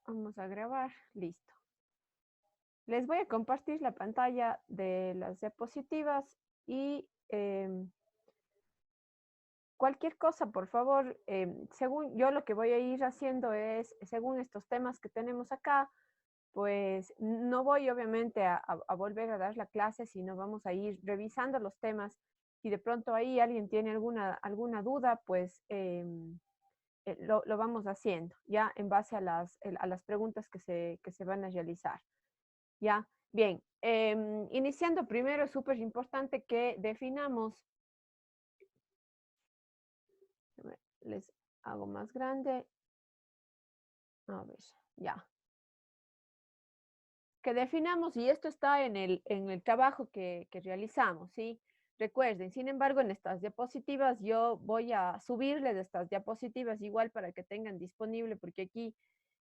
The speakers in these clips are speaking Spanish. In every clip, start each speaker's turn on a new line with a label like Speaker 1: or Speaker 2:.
Speaker 1: Vamos a grabar, listo. Les voy a compartir la pantalla de las diapositivas y cualquier cosa, por favor, según yo lo que voy a ir haciendo es, según estos temas que tenemos acá, pues no voy obviamente a volver a dar la clase, sino vamos a ir revisando los temas. Si de pronto ahí alguien tiene alguna duda, pues lo vamos haciendo, ya en base a las preguntas que se van a realizar. Ya, bien. Iniciando primero, es súper importante que definamos, les hago más grande, a ver, ya. Que definamos, y esto está en el trabajo que realizamos, ¿sí? Recuerden, sin embargo, en estas diapositivas yo voy a subirles estas diapositivas igual para que tengan disponible, porque aquí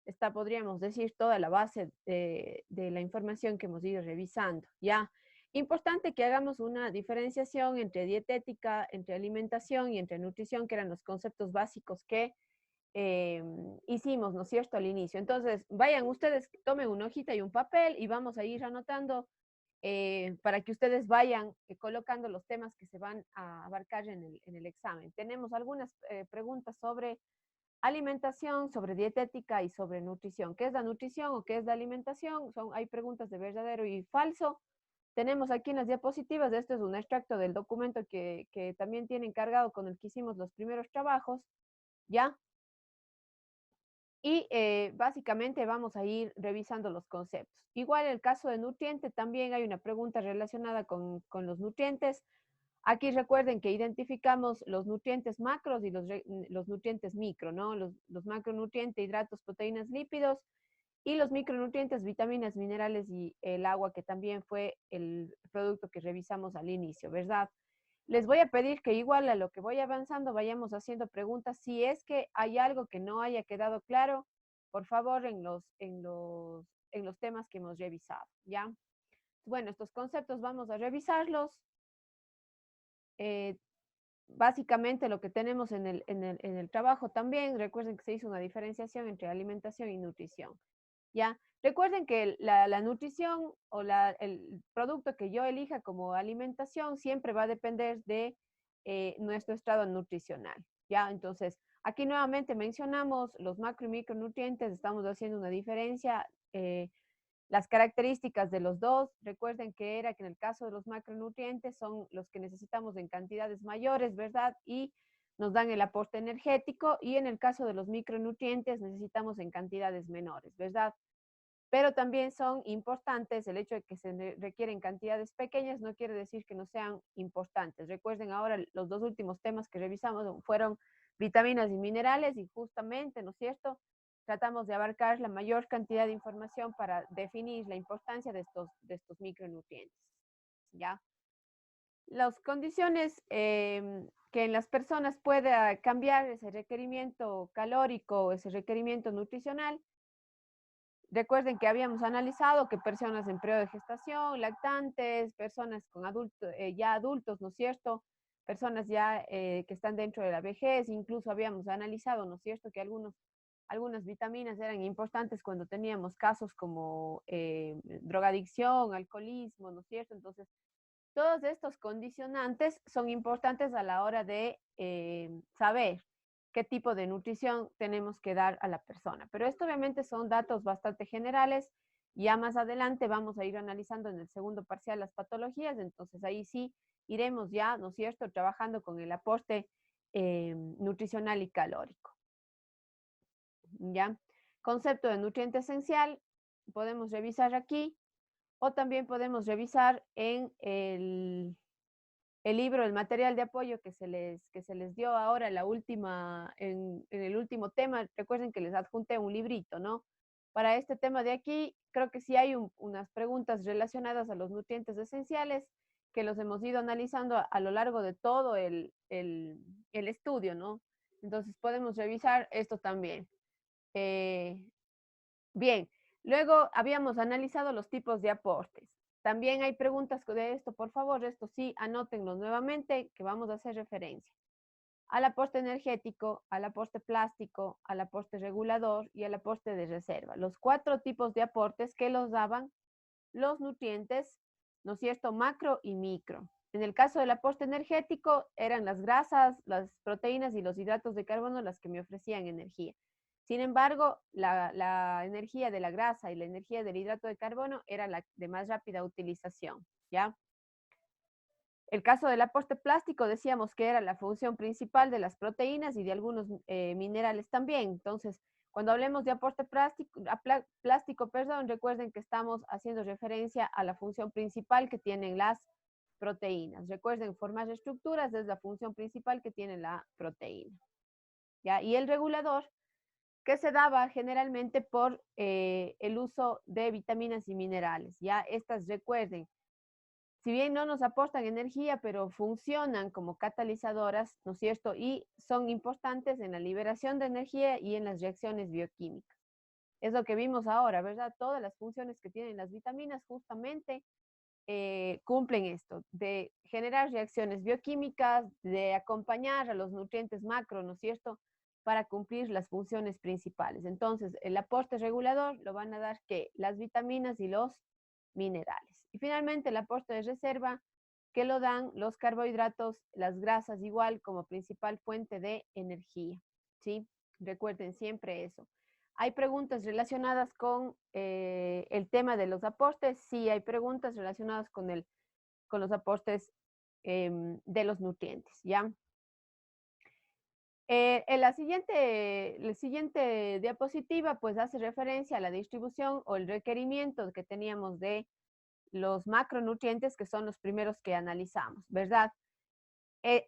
Speaker 1: está, podríamos decir, toda la base de la información que hemos ido revisando, ¿ya? Importante que hagamos una diferenciación entre dietética, entre alimentación y entre nutrición, que eran los conceptos básicos que hicimos, ¿no es cierto?, al inicio. Entonces, vayan ustedes, tomen una hojita y un papel y vamos a ir anotando para que ustedes vayan colocando los temas que se van a abarcar en el examen. Tenemos algunas preguntas sobre alimentación, sobre dietética y sobre nutrición. ¿Qué es la nutrición o qué es la alimentación? Hay preguntas de verdadero y falso. Tenemos aquí en las diapositivas, esto es un extracto del documento que también tiene encargado con el que hicimos los primeros trabajos, ¿ya? Y básicamente vamos a ir revisando los conceptos. Igual en el caso de nutriente, también hay una pregunta relacionada con los nutrientes. Aquí recuerden que identificamos los nutrientes macros y los nutrientes micro, ¿no? Los macronutrientes, hidratos, proteínas, lípidos, y los micronutrientes, vitaminas, minerales y el agua, que también fue el producto que revisamos al inicio, ¿verdad? Les voy a pedir que igual a lo que voy avanzando vayamos haciendo preguntas. Si es que hay algo que no haya quedado claro, por favor, en los temas que hemos revisado, ¿ya? Bueno, estos conceptos vamos a revisarlos. Eh, Básicamente lo que tenemos en el trabajo también, recuerden que se hizo una diferenciación entre alimentación y nutrición, ¿ya? Recuerden que la nutrición o el producto que yo elija como alimentación siempre va a depender de nuestro estado nutricional, ¿ya? Entonces, aquí nuevamente mencionamos los macro y micronutrientes, estamos haciendo una diferencia. Las características de los dos, recuerden que era que en el caso de los macronutrientes son los que necesitamos en cantidades mayores, ¿verdad? Y nos dan el aporte energético, y en el caso de los micronutrientes necesitamos en cantidades menores, ¿verdad? Pero también son importantes. El hecho de que se requieren cantidades pequeñas no quiere decir que no sean importantes. Recuerden ahora, los dos últimos temas que revisamos fueron vitaminas y minerales, y justamente, ¿no es cierto?, tratamos de abarcar la mayor cantidad de información para definir la importancia de estos micronutrientes, ¿ya? Las condiciones que en las personas pueda cambiar ese requerimiento calórico, ese requerimiento nutricional. Recuerden que habíamos analizado que personas en periodo de gestación, lactantes, personas con ya adultos, ¿no es cierto? Personas ya que están dentro de la vejez, incluso habíamos analizado, ¿no es cierto?, que algunas vitaminas eran importantes cuando teníamos casos como drogadicción, alcoholismo, ¿no es cierto? Entonces, todos estos condicionantes son importantes a la hora de saber qué tipo de nutrición tenemos que dar a la persona. Pero esto obviamente son datos bastante generales. Ya más adelante vamos a ir analizando en el segundo parcial las patologías, entonces ahí sí iremos ya, ¿no es cierto?, trabajando con el aporte nutricional y calórico. ¿Ya? Concepto de nutriente esencial, podemos revisar aquí, o también podemos revisar en el libro, el material de apoyo que se les dio ahora en el último tema. Recuerden que les adjunté un librito, ¿no? Para este tema de aquí, creo que sí hay unas preguntas relacionadas a los nutrientes esenciales que los hemos ido analizando a lo largo de todo el estudio, ¿no? Entonces podemos revisar esto también. Eh, Bien, luego habíamos analizado los tipos de aportes. También hay preguntas de esto, por favor, esto sí, anótenlos nuevamente, que vamos a hacer referencia. al aporte energético, al aporte plástico, al aporte regulador y al aporte de reserva. Los 4 tipos de aportes que los daban los nutrientes, ¿no es cierto?, macro y micro. En el caso del aporte energético, eran las grasas, las proteínas y los hidratos de carbono las que me ofrecían energía. Sin embargo, la energía de la grasa y la energía del hidrato de carbono era la de más rápida utilización, ¿ya? El caso del aporte plástico decíamos que era la función principal de las proteínas y de algunos minerales también. Entonces, cuando hablemos de aporte plástico, perdón, recuerden que estamos haciendo referencia a la función principal que tienen las proteínas. Recuerden, formar estructuras es la función principal que tiene la proteína. ¿Ya? Y el regulador, que se daba generalmente por el uso de vitaminas y minerales. Ya estas, recuerden, si bien no nos aportan energía, pero funcionan como catalizadoras, ¿no es cierto? Y son importantes en la liberación de energía y en las reacciones bioquímicas. Es lo que vimos ahora, ¿verdad? Todas las funciones que tienen las vitaminas justamente cumplen esto, de generar reacciones bioquímicas, de acompañar a los nutrientes macro, ¿no es cierto?, para cumplir las funciones principales. Entonces, el aporte regulador lo van a dar que las vitaminas y los minerales. Y finalmente, el aporte de reserva, que lo dan los carbohidratos, las grasas igual como principal fuente de energía, ¿sí? Recuerden siempre eso. ¿Hay preguntas relacionadas con el tema de los aportes? Sí, hay preguntas relacionadas con los aportes de los nutrientes, ¿ya? En la siguiente diapositiva, pues hace referencia a la distribución o el requerimiento que teníamos de los macronutrientes, que son los primeros que analizamos, ¿verdad?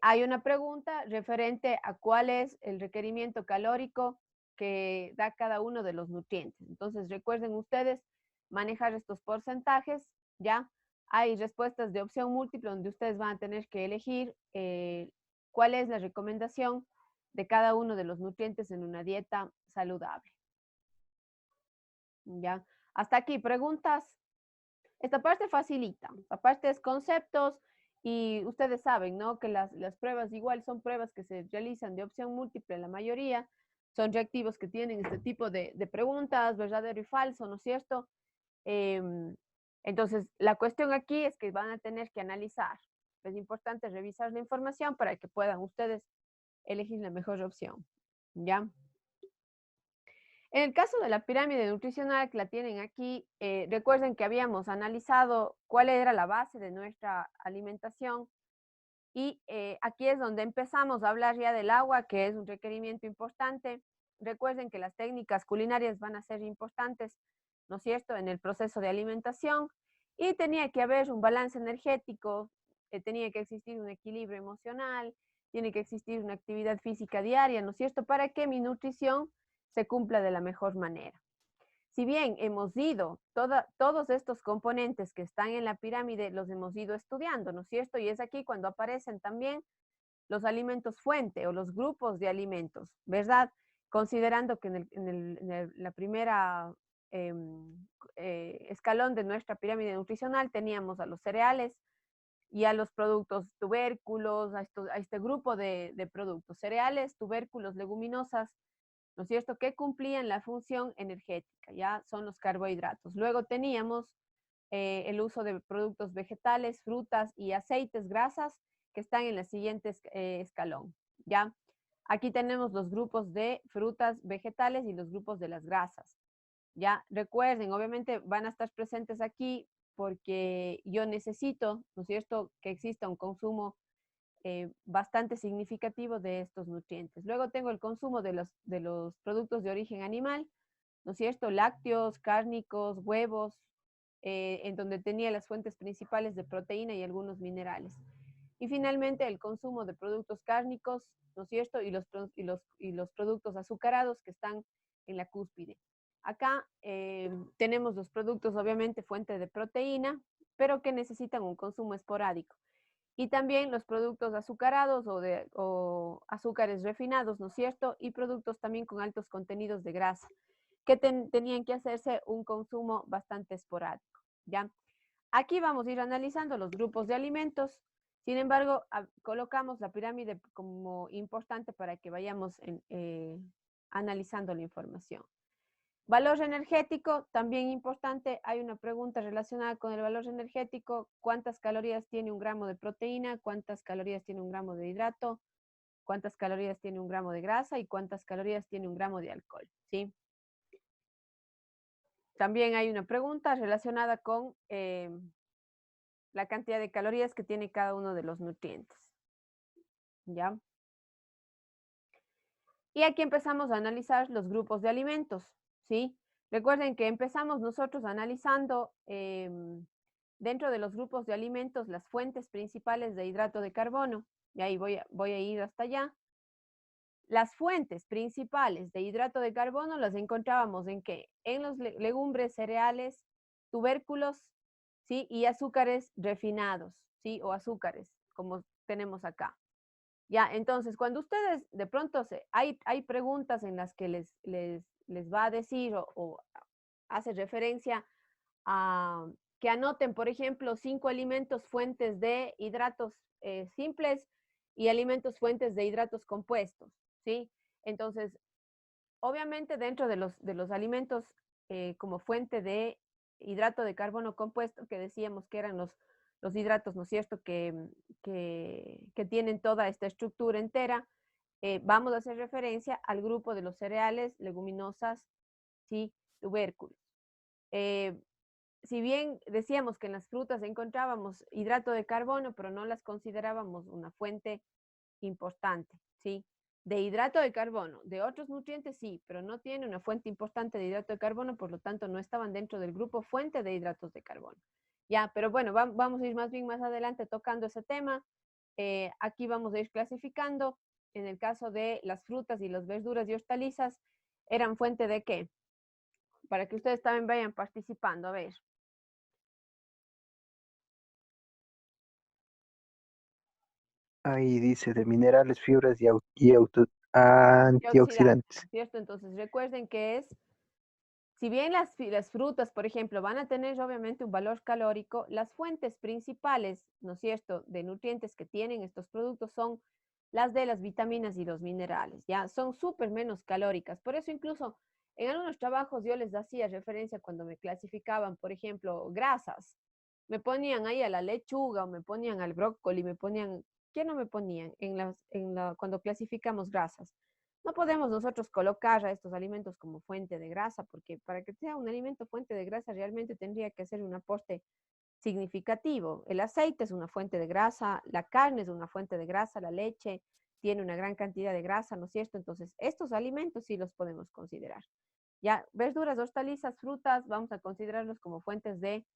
Speaker 1: Hay una pregunta referente a cuál es el requerimiento calórico que da cada uno de los nutrientes. Entonces, recuerden ustedes manejar estos porcentajes, ¿ya? Hay respuestas de opción múltiple donde ustedes van a tener que elegir cuál es la recomendación de cada uno de los nutrientes en una dieta saludable. ¿Ya? Hasta aquí, preguntas. Esta parte facilita, aparte es conceptos y ustedes saben, ¿no? Que las pruebas igual son pruebas que se realizan de opción múltiple, la mayoría son reactivos que tienen este tipo de preguntas, verdadero y falso, ¿no es cierto? Entonces, la cuestión aquí es que van a tener que analizar. Es importante revisar la información para que puedan ustedes elegir la mejor opción, ¿ya? En el caso de la pirámide nutricional que la tienen aquí, recuerden que habíamos analizado cuál era la base de nuestra alimentación y aquí es donde empezamos a hablar ya del agua, que es un requerimiento importante. Recuerden que las técnicas culinarias van a ser importantes, ¿no es cierto?, en el proceso de alimentación y tenía que haber un balance energético, tenía que existir un equilibrio emocional, tiene que existir una actividad física diaria, ¿no es cierto?, para que mi nutrición se cumpla de la mejor manera. Si bien hemos ido, todos estos componentes que están en la pirámide los hemos ido estudiando, ¿no es cierto? Y es aquí cuando aparecen también los alimentos fuente o los grupos de alimentos, ¿verdad? Considerando que la primera escalón de nuestra pirámide nutricional teníamos a los cereales y a los productos tubérculos, a este grupo de productos, cereales, tubérculos, leguminosas, ¿no es cierto?, que cumplían la función energética, ya son los carbohidratos. Luego teníamos el uso de productos vegetales, frutas y aceites, grasas, que están en el siguiente escalón, ¿ya? Aquí tenemos los grupos de frutas, vegetales y los grupos de las grasas, ¿ya? Recuerden, obviamente van a estar presentes aquí porque yo necesito, ¿no es cierto?, que exista un consumo bastante significativo de estos nutrientes. Luego tengo el consumo de los productos de origen animal, ¿no es cierto? Lácteos, cárnicos, huevos, en donde tenía las fuentes principales de proteína y algunos minerales. Y finalmente el consumo de productos cárnicos, ¿no es cierto? Y los productos azucarados que están en la cúspide. Acá tenemos los productos, obviamente, fuente de proteína, pero que necesitan un consumo esporádico. Y también los productos azucarados o azúcares refinados, ¿no es cierto? Y productos también con altos contenidos de grasa, que tenían que hacerse un consumo bastante esporádico, ¿ya? Aquí vamos a ir analizando los grupos de alimentos. Sin embargo, colocamos la pirámide como importante para que vayamos analizando la información. Valor energético, también importante. Hay una pregunta relacionada con el valor energético. ¿Cuántas calorías tiene un gramo de proteína? ¿Cuántas calorías tiene un gramo de hidrato? ¿Cuántas calorías tiene un gramo de grasa? ¿Y cuántas calorías tiene un gramo de alcohol? ¿Sí? También hay una pregunta relacionada con la cantidad de calorías que tiene cada uno de los nutrientes. ¿Ya? Y aquí empezamos a analizar los grupos de alimentos, ¿sí? Recuerden que empezamos nosotros analizando dentro de los grupos de alimentos las fuentes principales de hidrato de carbono. Y ahí voy a ir hasta allá. Las fuentes principales de hidrato de carbono las encontrábamos en qué? En los legumbres, cereales, tubérculos, ¿sí? Y azúcares refinados, ¿sí? O azúcares, como tenemos acá. Ya, entonces, cuando ustedes de pronto hay preguntas en las que les va a decir o hace referencia a que anoten, por ejemplo, 5 alimentos fuentes de hidratos simples y alimentos fuentes de hidratos compuestos, ¿sí? Entonces, obviamente dentro de los alimentos como fuente de hidrato de carbono compuesto, que decíamos que eran los hidratos, ¿no es cierto?, que tienen toda esta estructura entera, vamos a hacer referencia al grupo de los cereales, leguminosas, ¿sí?, tubérculos. Si bien decíamos que en las frutas encontrábamos hidrato de carbono, pero no las considerábamos una fuente importante, ¿sí? De hidrato de carbono, de otros nutrientes sí, pero no tiene una fuente importante de hidrato de carbono, por lo tanto no estaban dentro del grupo fuente de hidratos de carbono. Ya, pero bueno, vamos a ir más bien más adelante tocando ese tema. Aquí vamos a ir clasificando. En el caso de las frutas y las verduras y hortalizas, ¿eran fuente de qué? Para que ustedes también vayan participando. A ver.
Speaker 2: Ahí dice de minerales, fibras
Speaker 1: Antioxidantes,
Speaker 2: antioxidantes.
Speaker 1: ¿cierto? Entonces recuerden que es, si bien las frutas, por ejemplo, van a tener obviamente un valor calórico, las fuentes principales, ¿no es cierto?, de nutrientes que tienen estos productos son las de las vitaminas y los minerales, ¿ya? Son súper menos calóricas. Por eso incluso en algunos trabajos yo les hacía referencia cuando me clasificaban, por ejemplo, grasas. Me ponían ahí a la lechuga o me ponían al brócoli, me ponían, ¿qué no me ponían cuando clasificamos grasas? No podemos nosotros colocar a estos alimentos como fuente de grasa, porque para que sea un alimento fuente de grasa realmente tendría que hacer un aporte significativo. El aceite es una fuente de grasa, la carne es una fuente de grasa, la leche tiene una gran cantidad de grasa, ¿no es cierto? Entonces, estos alimentos sí los podemos considerar. Ya, verduras, hortalizas, frutas, vamos a considerarlos como fuentes de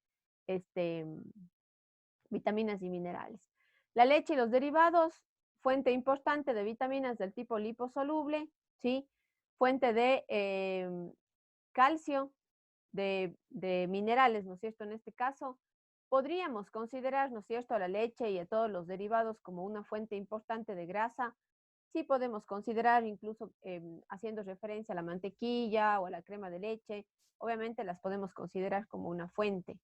Speaker 1: este, vitaminas y minerales. La leche y los derivados, fuente importante de vitaminas del tipo liposoluble, ¿sí? Fuente de calcio, de minerales, ¿no es cierto? En este caso, podríamos considerar, ¿no es cierto?, a la leche y a todos los derivados como una fuente importante de grasa. Sí podemos considerar incluso haciendo referencia a la mantequilla o a la crema de leche, obviamente las podemos considerar como una fuente.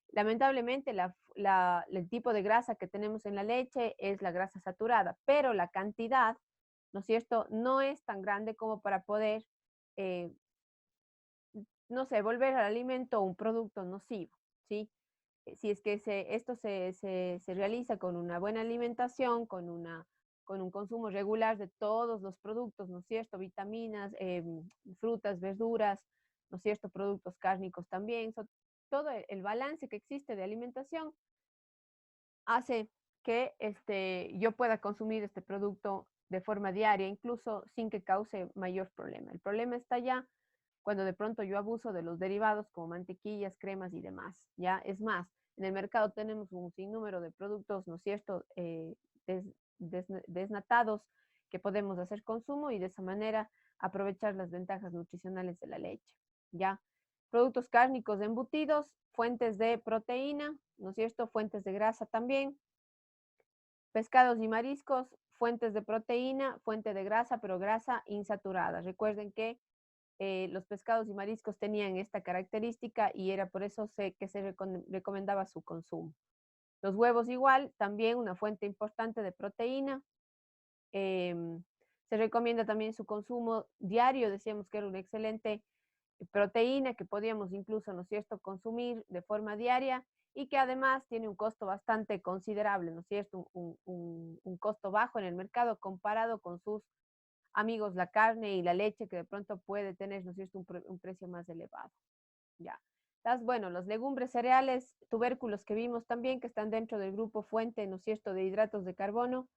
Speaker 1: Lamentablemente, el tipo de grasa que tenemos en la leche es la grasa saturada, pero la cantidad, ¿no es cierto?, no es tan grande como para poder, eh, no sé, volver al alimento un producto nocivo, ¿sí? Si es que esto se realiza con una buena alimentación, con un consumo regular de todos los productos, ¿no es cierto? Vitaminas, frutas, verduras, ¿no es cierto? Productos cárnicos también. Todo el balance que existe de alimentación hace que yo pueda consumir este producto de forma diaria, incluso sin que cause mayor problema. El problema está ya cuando de pronto yo abuso de los derivados como mantequillas, cremas y demás. Ya es más, en el mercado tenemos un sinnúmero de productos, ¿no es cierto?, desnatados que podemos hacer consumo y de esa manera aprovechar las ventajas nutricionales de la leche. Ya, productos cárnicos embutidos, fuentes de proteína, ¿no es cierto?, fuentes de grasa también. Pescados y mariscos, fuentes de proteína, fuente de grasa, pero grasa insaturada. Recuerden que los pescados y mariscos tenían esta característica y era por eso que se recomendaba su consumo. Los huevos igual, también una fuente importante de proteína. Se recomienda también su consumo diario, decíamos que era una excelente proteína que podíamos incluso, ¿no es cierto?, consumir de forma diaria y que además tiene un costo bastante considerable, ¿no es cierto?, un costo bajo en el mercado comparado con sus amigos la carne y la leche que de pronto puede tener, ¿no es cierto?, un precio más elevado. Ya. Bueno, los legumbres, cereales, tubérculos que vimos también que están dentro del grupo fuente, ¿no es cierto?, de hidratos de carbono.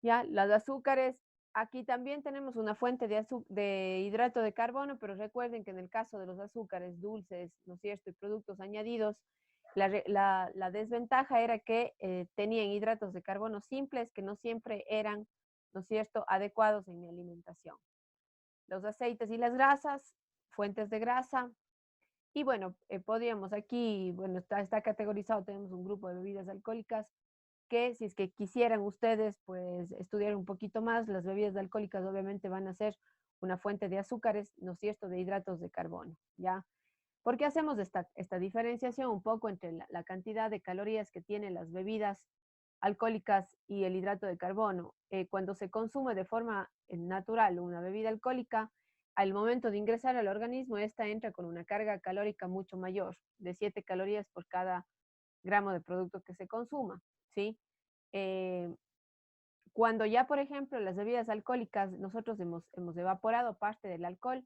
Speaker 1: Ya, las azúcares, aquí también tenemos una fuente de hidrato de carbono, pero recuerden que en el caso de los azúcares dulces, ¿no es cierto?, y productos añadidos, la desventaja era que tenían hidratos de carbono simples que no siempre eran, ¿no es cierto?, adecuados en mi alimentación. Los aceites y las grasas, fuentes de grasa. Y bueno, podríamos aquí, bueno, está categorizado, tenemos un grupo de bebidas alcohólicas que si es que quisieran ustedes pues estudiar un poquito más, las bebidas alcohólicas obviamente van a ser una fuente de azúcares, ¿no es cierto?, de hidratos de carbono, ¿ya? ¿Por qué hacemos esta diferenciación un poco entre la cantidad de calorías que tienen las bebidas alcohólicas y el hidrato de carbono? Cuando se consume de forma natural una bebida alcohólica, al momento de ingresar al organismo, esta entra con una carga calórica mucho mayor, de 7 calorías por cada gramo de producto que se consuma, ¿sí? Eh, Cuando ya, por ejemplo, las bebidas alcohólicas, nosotros hemos evaporado parte del alcohol,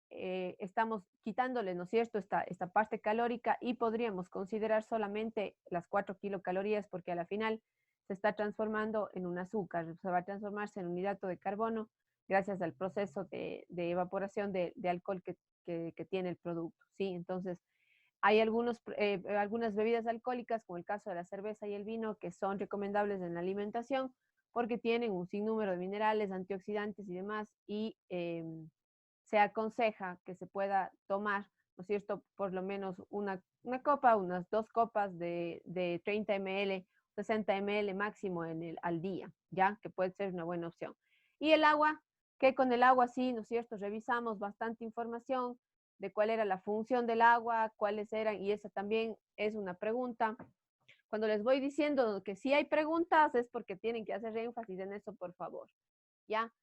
Speaker 1: estamos quitándole, ¿no es cierto?, esta parte calórica y podríamos considerar solamente las 4 kilocalorías porque a la final se está transformando en un azúcar, se va a transformarse en un hidrato de carbono gracias al proceso de evaporación de alcohol que tiene el producto, ¿sí? Entonces, hay algunas bebidas alcohólicas, como el caso de la cerveza y el vino, que son recomendables en la alimentación porque tienen un sinnúmero de minerales, antioxidantes y demás, y se aconseja que se pueda tomar, ¿no es cierto?, por lo menos una copa, unas 2 copas de 30 ml, 60 ml máximo al día, ¿ya? Que puede ser una buena opción. Y el agua, que con el agua sí, ¿no es cierto?, revisamos bastante información de cuál era la función del agua, cuáles eran, y esa también es una pregunta. Cuando les voy diciendo que sí hay preguntas es porque tienen que hacer énfasis en eso, por favor, ¿ya?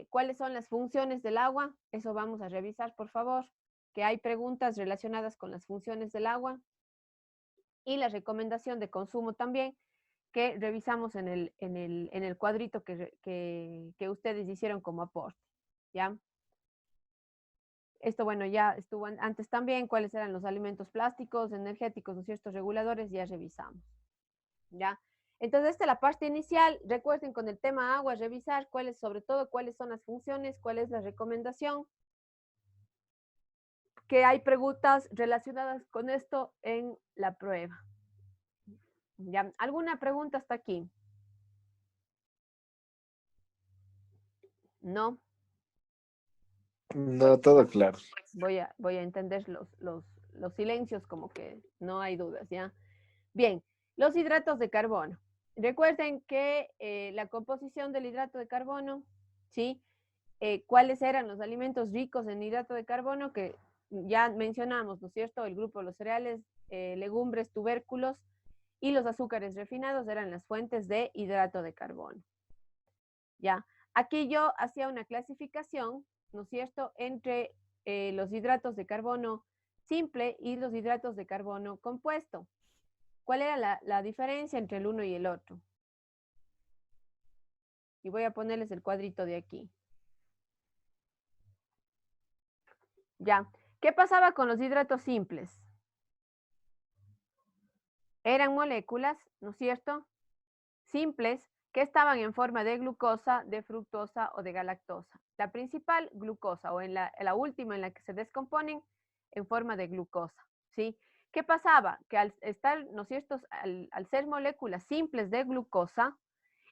Speaker 1: ¿Cuáles son las funciones del agua? Eso vamos a revisar, por favor, que hay preguntas relacionadas con las funciones del agua y la recomendación de consumo también, que revisamos en el cuadrito que ustedes hicieron como aporte, ¿ya? Esto, bueno, ya estuvo antes también, cuáles eran los alimentos plásticos, energéticos, ¿no es cierto?, reguladores, ya revisamos, ¿ya? Entonces, esta es la parte inicial. Recuerden con el tema agua, revisar sobre todo cuáles son las funciones, cuál es la recomendación, que hay preguntas relacionadas con esto en la prueba. ¿Ya? ¿Alguna pregunta hasta aquí? ¿No?
Speaker 2: No, todo claro.
Speaker 1: Voy a entender los silencios como que no hay dudas, ¿ya? Bien, los hidratos de carbono. Recuerden que la composición del hidrato de carbono, ¿sí? ¿Cuáles eran los alimentos ricos en hidrato de carbono? Que ya mencionamos, ¿no es cierto? El grupo de los cereales, legumbres, tubérculos y los azúcares refinados eran las fuentes de hidrato de carbono. Ya, aquí yo hacía una clasificación, ¿no es cierto?, entre los hidratos de carbono simple y los hidratos de carbono compuesto. ¿Cuál era la diferencia entre el uno y el otro? Y voy a ponerles el cuadrito de aquí. Ya, ¿qué pasaba con los hidratos simples? Eran moléculas, ¿no es cierto?, simples que estaban en forma de glucosa, de fructosa o de galactosa. La principal, glucosa, o en la última en la que se descomponen, en forma de glucosa, ¿sí? ¿Qué pasaba? Que al estar, ¿no es cierto?, al ser moléculas simples de glucosa,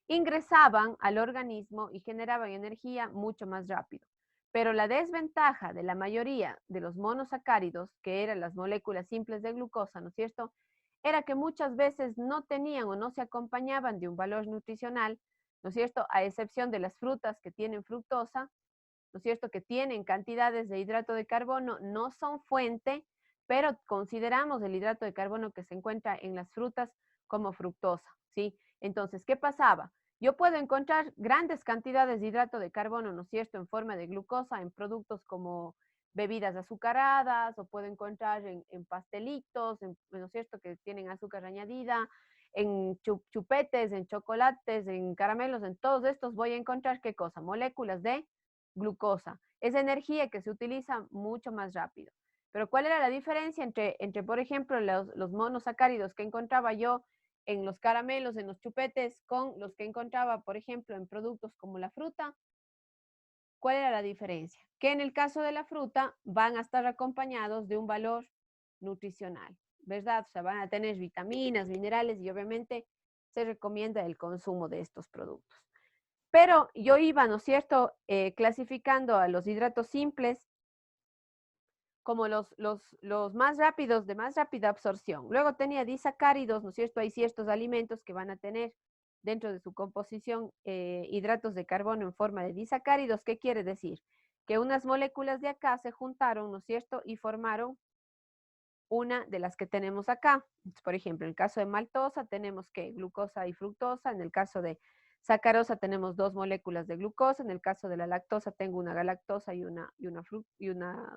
Speaker 1: ingresaban al organismo y generaban energía mucho más rápido. Pero la desventaja de la mayoría de los monosacáridos, que eran las moléculas simples de glucosa, ¿no es cierto?, era que muchas veces no tenían o no se acompañaban de un valor nutricional, ¿no es cierto?, a excepción de las frutas que tienen fructosa, ¿no es cierto?, que tienen cantidades de hidrato de carbono, no son fuente, pero consideramos el hidrato de carbono que se encuentra en las frutas como fructosa, ¿sí? Entonces, ¿qué pasaba? Yo puedo encontrar grandes cantidades de hidrato de carbono, ¿no es cierto?, en forma de glucosa en productos como bebidas azucaradas, o puedo encontrar en pastelitos, ¿no es cierto?, que tienen azúcar añadida, en chupetes, en chocolates, en caramelos, en todos estos voy a encontrar, ¿qué cosa? Moléculas de glucosa. Es energía que se utiliza mucho más rápido. Pero ¿cuál era la diferencia entre por ejemplo, los monosacáridos que encontraba yo en los caramelos, en los chupetes, con los que encontraba, por ejemplo, en productos como la fruta? ¿Cuál era la diferencia? Que en el caso de la fruta van a estar acompañados de un valor nutricional, ¿verdad? O sea, van a tener vitaminas, minerales y obviamente se recomienda el consumo de estos productos. Pero yo iba, ¿no es cierto?, clasificando a los hidratos simples como los más rápidos, de más rápida absorción. Luego tenía disacáridos, ¿no es cierto? Hay ciertos alimentos que van a tener dentro de su composición hidratos de carbono en forma de disacáridos. ¿Qué quiere decir? Que unas moléculas de acá se juntaron, ¿no es cierto? Y formaron una de las que tenemos acá. Por ejemplo, en el caso de maltosa tenemos que glucosa y fructosa, en el caso de sacarosa tenemos dos moléculas de glucosa, en el caso de la lactosa tengo una galactosa y una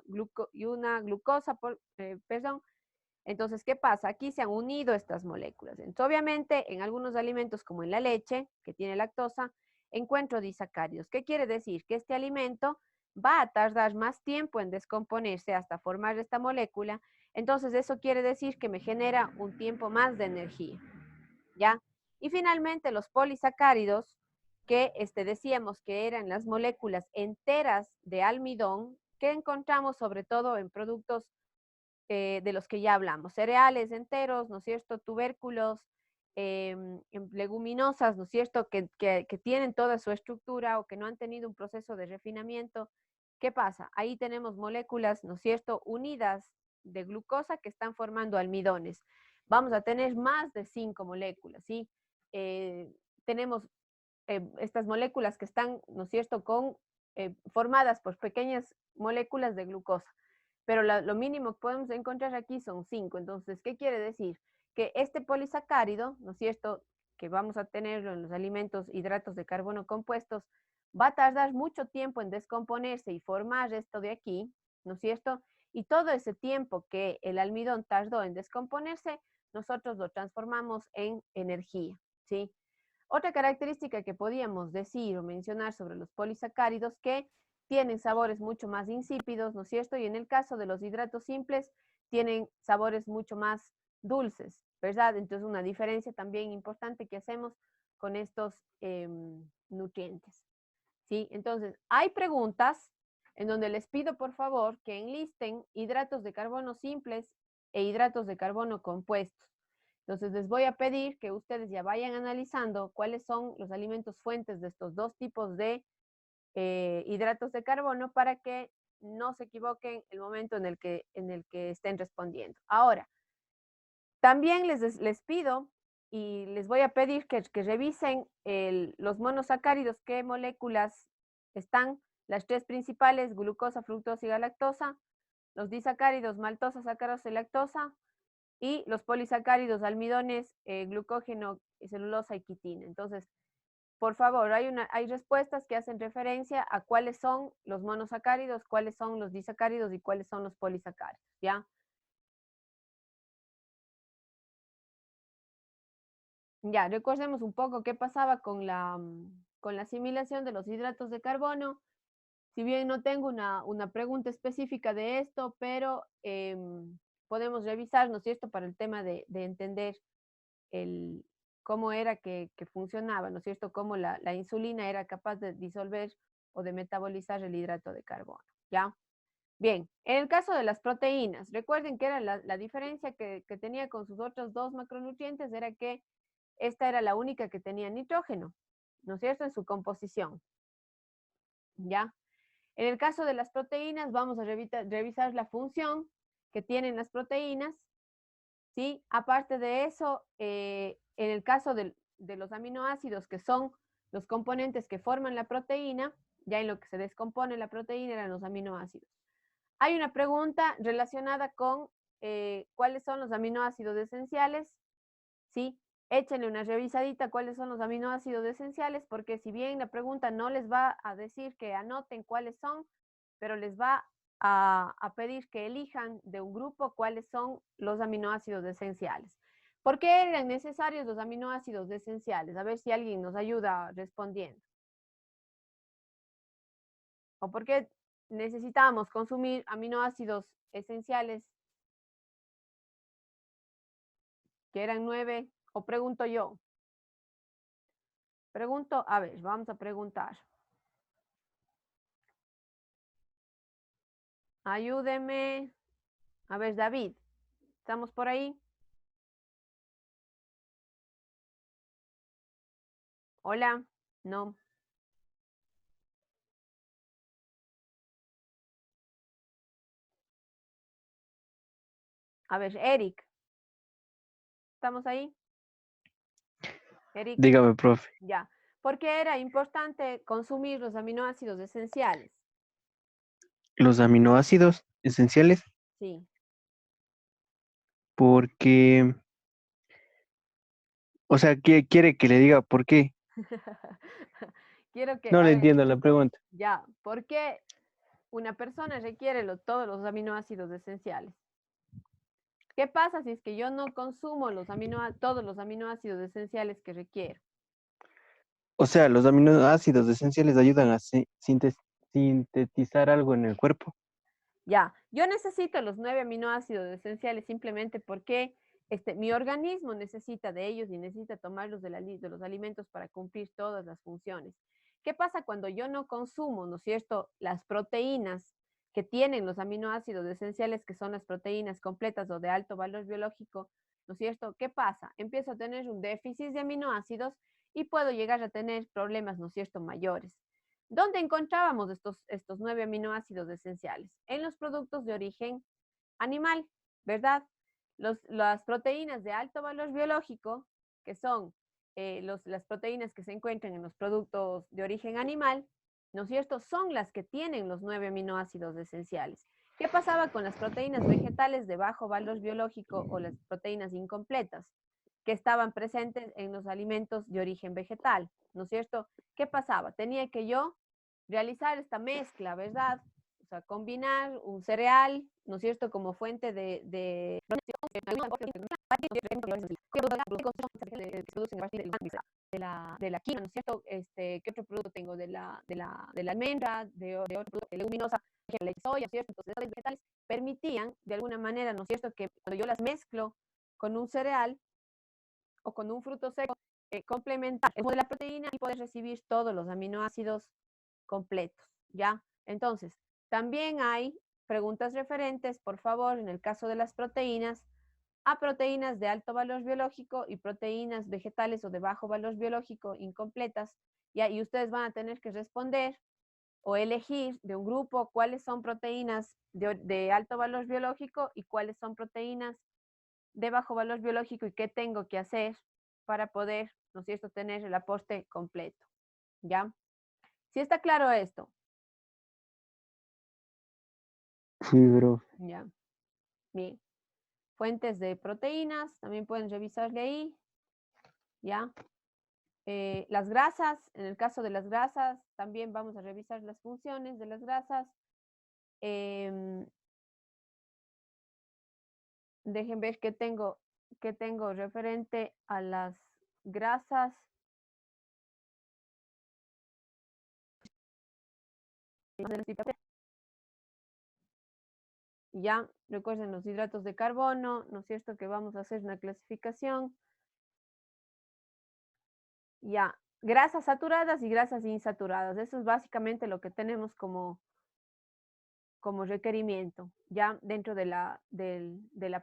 Speaker 1: glucosa, perdón. Entonces, ¿qué pasa? Aquí se han unido estas moléculas. Entonces, obviamente, en algunos alimentos como en la leche, que tiene lactosa, encuentro disacáridos. ¿Qué quiere decir? Que este alimento va a tardar más tiempo en descomponerse hasta formar esta molécula. Entonces, eso quiere decir que me genera un tiempo más de energía, ¿ya? Y finalmente, los polisacáridos, que decíamos que eran las moléculas enteras de almidón, que encontramos sobre todo en productos de los que ya hablamos, cereales enteros, ¿no es cierto?, tubérculos, leguminosas, ¿no es cierto?, que tienen toda su estructura o que no han tenido un proceso de refinamiento. ¿Qué pasa? Ahí tenemos moléculas, ¿no es cierto?, unidas de glucosa que están formando almidones. Vamos a tener más de 5 moléculas, ¿sí? Tenemos estas moléculas que están, ¿no es cierto?, formadas por pequeñas moléculas de glucosa, pero lo mínimo que podemos encontrar aquí son 5. Entonces, ¿qué quiere decir? Que este polisacárido, ¿no es cierto?, que vamos a tenerlo en los alimentos hidratos de carbono compuestos, va a tardar mucho tiempo en descomponerse y formar esto de aquí, ¿no es cierto? Y todo ese tiempo que el almidón tardó en descomponerse, nosotros lo transformamos en energía, ¿sí? Otra característica que podíamos decir o mencionar sobre los polisacáridos, que tienen sabores mucho más insípidos, ¿no es cierto? Y en el caso de los hidratos simples, tienen sabores mucho más dulces, ¿verdad? Entonces, una diferencia también importante que hacemos con estos nutrientes, ¿sí? Entonces, hay preguntas en donde les pido, por favor, que enlisten hidratos de carbono simples e hidratos de carbono compuestos. Entonces, les voy a pedir que ustedes ya vayan analizando cuáles son los alimentos fuentes de estos dos tipos de hidratos de carbono para que no se equivoquen el momento en el que estén respondiendo. Ahora, también les pido y les voy a pedir que revisen los monosacáridos, qué moléculas están, las tres principales, glucosa, fructosa y galactosa, los disacáridos, maltosa, sacarosa y lactosa, y los polisacáridos, almidones, glucógeno, celulosa y quitina. Entonces, por favor, hay respuestas que hacen referencia a cuáles son los monosacáridos, cuáles son los disacáridos y cuáles son los polisacáridos, ¿ya? Ya, recordemos un poco qué pasaba con la asimilación de los hidratos de carbono. Si bien no tengo una pregunta específica de esto, pero podemos revisar, ¿no es cierto?, para el tema de entender el, cómo era que funcionaba, ¿no es cierto?, cómo la insulina era capaz de disolver o de metabolizar el hidrato de carbono, ¿ya? Bien, en el caso de las proteínas, recuerden que era la diferencia que tenía con sus otros dos macronutrientes, era que esta era la única que tenía nitrógeno, ¿no es cierto?, en su composición, ¿ya? En el caso de las proteínas, vamos a revisar la función que tienen las proteínas, ¿sí? Aparte de eso, en el caso de los aminoácidos, que son los componentes que forman la proteína, ya en lo que se descompone la proteína eran los aminoácidos. Hay una pregunta relacionada con cuáles son los aminoácidos esenciales, ¿sí? Échenle una revisadita cuáles son los aminoácidos esenciales, porque si bien la pregunta no les va a decir que anoten cuáles son, pero les va a pedir que elijan de un grupo cuáles son los aminoácidos esenciales. ¿Por qué eran necesarios los aminoácidos esenciales? A ver si alguien nos ayuda respondiendo. ¿O por qué necesitábamos consumir aminoácidos esenciales, que eran 9? O pregunto yo. Pregunto, a ver, vamos a preguntar. Ayúdeme. A ver, David, ¿estamos por ahí? Hola, no. A ver, Eric, ¿estamos ahí? Eric,
Speaker 2: Dígame, profe.
Speaker 1: ya. ¿Por qué era importante consumir los aminoácidos esenciales?
Speaker 2: Los aminoácidos esenciales,
Speaker 1: Sí.
Speaker 2: porque, o sea, quiere que le diga por qué.
Speaker 1: Quiero que,
Speaker 2: No
Speaker 1: a
Speaker 2: le
Speaker 1: ver,
Speaker 2: entiendo la pregunta.
Speaker 1: ya, ¿por qué una persona requiere todos los aminoácidos esenciales? ¿Qué pasa si es que yo no consumo todos los aminoácidos esenciales que requiero?
Speaker 2: O sea, los aminoácidos esenciales ayudan a sintetizar algo en el cuerpo.
Speaker 1: Ya, yo necesito los 9 aminoácidos esenciales simplemente porque mi organismo necesita de ellos y necesita tomarlos de los alimentos para cumplir todas las funciones. ¿Qué pasa cuando yo no consumo, ¿no es cierto?, las proteínas que tienen los aminoácidos esenciales, que son las proteínas completas o de alto valor biológico, ¿no es cierto? ¿Qué pasa? Empiezo a tener un déficit de aminoácidos y puedo llegar a tener problemas, ¿no es cierto?, mayores. ¿Dónde encontrábamos estos 9 aminoácidos esenciales? En los productos de origen animal, ¿verdad? Las proteínas de alto valor biológico, que son las proteínas que se encuentran en los productos de origen animal, ¿no es cierto? Son las que tienen los 9 aminoácidos esenciales. ¿Qué pasaba con las proteínas vegetales de bajo valor biológico o las proteínas incompletas que estaban presentes en los alimentos de origen vegetal? ¿No es cierto? ¿Qué pasaba? Tenía que yo realizar esta mezcla, ¿verdad? O sea, combinar un cereal, ¿no es cierto?, como fuente de de la quinoa, ¿no es cierto? ¿Qué otro producto tengo? De la almendra, de otro producto de leguminosa, la soya, ¿no es cierto? Entonces, los vegetales permitían, de alguna manera, ¿no es cierto?, que cuando yo las mezclo con un cereal o con un fruto seco, complementar el de la proteína y poder recibir todos los aminoácidos completos, ¿ya? Entonces, también hay preguntas referentes, por favor, en el caso de las proteínas, a proteínas de alto valor biológico y proteínas vegetales o de bajo valor biológico incompletas, ¿ya? Y ustedes van a tener que responder o elegir de un grupo cuáles son proteínas de alto valor biológico y cuáles son proteínas de bajo valor biológico y qué tengo que hacer para poder, ¿no es cierto?, tener el aporte completo, ¿ya? ¿Sí está claro esto?
Speaker 2: Sí, bro.
Speaker 1: Ya, bien. Fuentes de proteínas, también pueden revisarle ahí, ¿ya? Las grasas, en el caso de las grasas, también vamos a revisar las funciones de las grasas. Em, Dejen ver qué tengo referente a las grasas. Ya, recuerden los hidratos de carbono, ¿no es cierto?, que vamos a hacer una clasificación. Ya, grasas saturadas y grasas insaturadas. Eso es básicamente lo que tenemos como requerimiento, ya dentro de la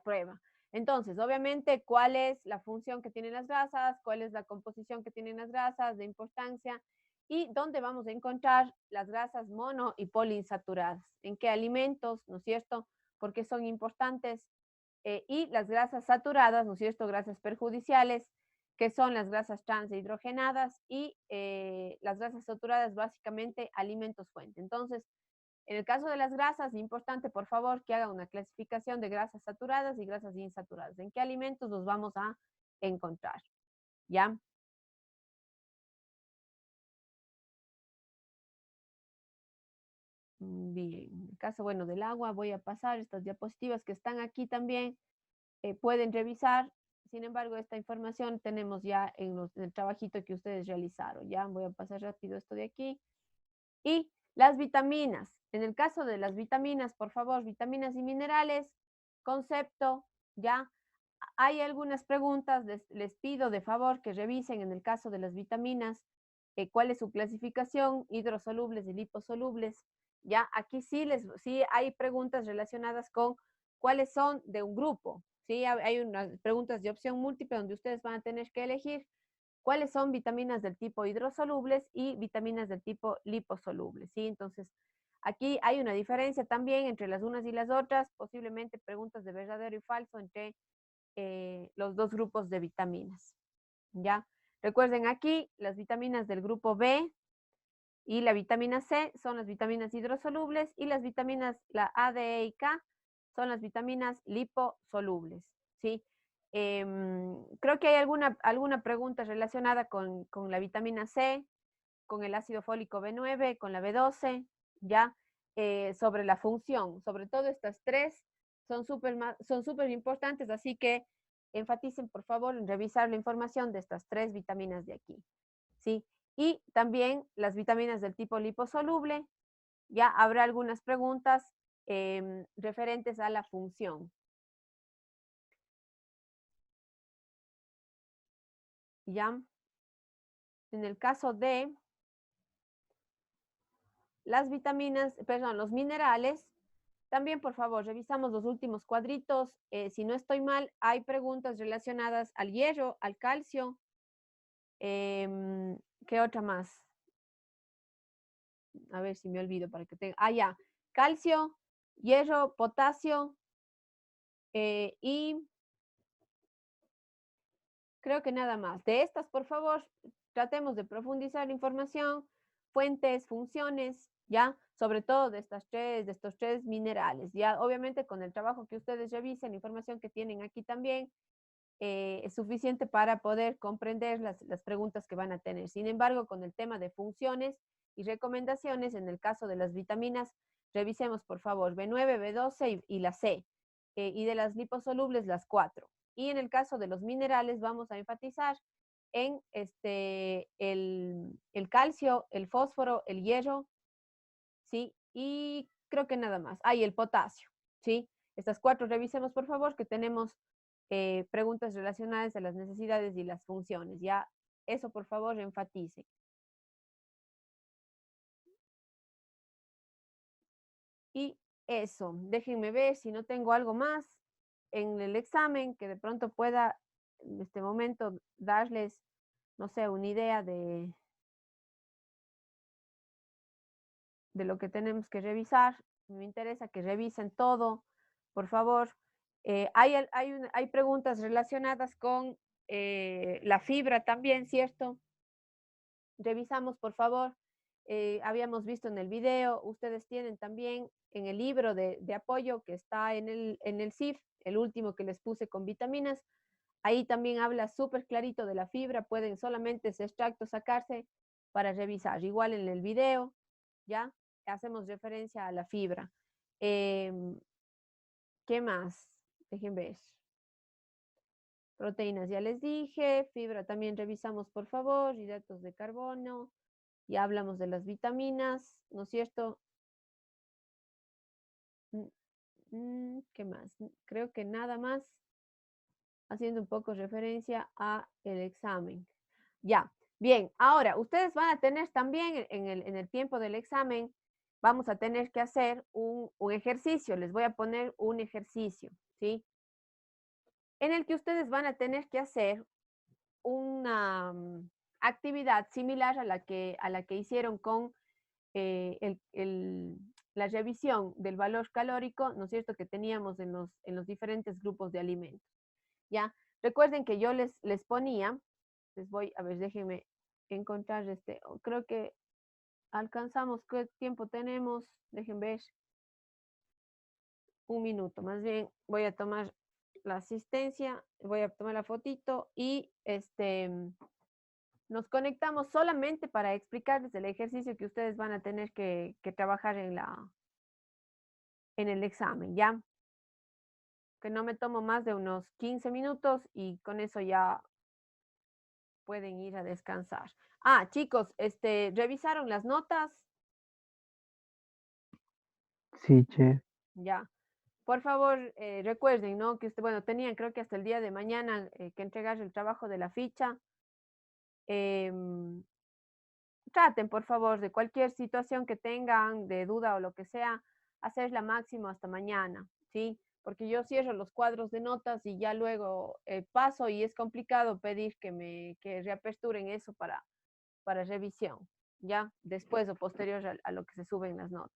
Speaker 1: prueba. Entonces, obviamente, ¿cuál es la función que tienen las grasas? ¿Cuál es la composición que tienen las grasas de importancia? ¿Y dónde vamos a encontrar las grasas mono y poliinsaturadas? ¿En qué alimentos? ¿No es cierto? Porque son importantes. Y las grasas saturadas, ¿no es cierto? Grasas perjudiciales, que son las grasas trans e hidrogenadas, y las grasas saturadas, básicamente, alimentos fuente. Entonces, En el caso de las grasas, importante, por favor, que hagan una clasificación de grasas saturadas y grasas insaturadas. ¿En qué alimentos los vamos a encontrar? ¿Ya? Bien, en el caso, bueno, del agua, voy a pasar estas diapositivas que están aquí también. Pueden revisar. Sin embargo, esta información tenemos ya en el trabajito que ustedes realizaron. Ya voy a pasar rápido esto de aquí. Y las vitaminas. En el caso de las vitaminas, por favor, vitaminas y minerales, concepto, ya. Hay algunas preguntas, les pido de favor que revisen en el caso de las vitaminas, cuál es su clasificación, hidrosolubles y liposolubles. Ya, aquí sí hay preguntas relacionadas con cuáles son de un grupo. Sí, hay unas preguntas de opción múltiple donde ustedes van a tener que elegir cuáles son vitaminas del tipo hidrosolubles y vitaminas del tipo liposolubles, ¿sí? Entonces, aquí hay una diferencia también entre las unas y las otras, posiblemente preguntas de verdadero y falso entre los dos grupos de vitaminas, ¿ya? Recuerden aquí, las vitaminas del grupo B y la vitamina C son las vitaminas hidrosolubles y las vitaminas, la A, D, E y K son las vitaminas liposolubles, ¿sí? Creo que hay alguna pregunta relacionada con la vitamina C, con el ácido fólico B9, con la B12, ¿ya? Sobre la función. Sobre todo estas tres son súper importantes, así que enfaticen, por favor, en revisar la información de estas tres vitaminas de aquí, ¿sí? Y también las vitaminas del tipo liposoluble, ya habrá algunas preguntas referentes a la función. ¿Ya? En el caso de las vitaminas, perdón, los minerales, también por favor revisamos los últimos cuadritos. Si no estoy mal, hay preguntas relacionadas al hierro, al calcio. ¿Qué otra más? A ver si me olvido para que tenga. Ah, ya. Calcio, hierro, potasio y creo que nada más. De estas, por favor, tratemos de profundizar la información, fuentes, funciones, ¿ya? Sobre todo de estos tres minerales, ¿ya? Obviamente con el trabajo que ustedes revisen, la información que tienen aquí también, es suficiente para poder comprender las preguntas que van a tener. Sin embargo, con el tema de funciones y recomendaciones, en el caso de las vitaminas, revisemos por favor B9, B12 y la C, y de las liposolubles las 4. Y en el caso de los minerales vamos a enfatizar en el calcio, el fósforo, el hierro, ¿sí? Y creo que nada más. Ah, y el potasio, ¿sí? Estas 4 revisemos por favor, que tenemos preguntas relacionadas a las necesidades y las funciones. Ya, eso por favor enfatice. Y eso, déjenme ver si no tengo algo más en el examen que de pronto pueda en este momento darles, no sé, una idea de lo que tenemos que revisar. Me interesa que revisen todo, por favor. Hay preguntas relacionadas con la fibra también, ¿cierto? Revisamos, por favor. Habíamos visto en el video, ustedes tienen también en el libro de apoyo que está en el CIF, el último que les puse con vitaminas. Ahí también habla súper clarito de la fibra, pueden solamente ese extracto sacarse para revisar. Igual en el video, ¿ya? Hacemos referencia a la fibra. ¿Qué más? Dejen ver. Proteínas ya les dije, fibra también revisamos por favor, hidratos de carbono, ya hablamos de las vitaminas, ¿no es cierto? ¿Qué más? Creo que nada más, haciendo un poco referencia a el examen. Ya, bien, ahora ustedes van a tener también en el tiempo del examen, vamos a tener que hacer un ejercicio, les voy a poner un ejercicio, ¿sí? En el que ustedes van a tener que hacer una actividad similar a la que hicieron con la revisión del valor calórico, ¿no es cierto?, que teníamos en los diferentes grupos de alimentos. ¿Ya? Recuerden que yo les ponía, les voy, a ver, déjenme encontrar creo que alcanzamos, ¿qué tiempo tenemos? Dejen ver. Un minuto. Más bien, voy a tomar la asistencia, voy a tomar la fotito y nos conectamos solamente para explicarles el ejercicio que ustedes van a tener que trabajar en el examen, ¿ya? Que no me tomo más de unos 15 minutos y con eso ya pueden ir a descansar. Ah, chicos, ¿revisaron las notas?
Speaker 2: Sí, che.
Speaker 1: Ya. Por favor, recuerden, ¿no? Que bueno, tenían creo que hasta el día de mañana que entregar el trabajo de la ficha. Em, Traten, por favor, de cualquier situación que tengan, de duda o lo que sea, hacerla máximo hasta mañana, ¿sí? Porque yo cierro los cuadros de notas y ya luego paso y es complicado pedir que reaperturen eso para revisión, ¿ya? Después o posterior a lo que se suben las notas.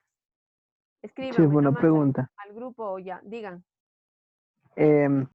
Speaker 2: Che,
Speaker 1: Escríbanme
Speaker 2: buena
Speaker 1: nomás
Speaker 2: pregunta.
Speaker 1: al grupo o ya, digan.
Speaker 2: Em,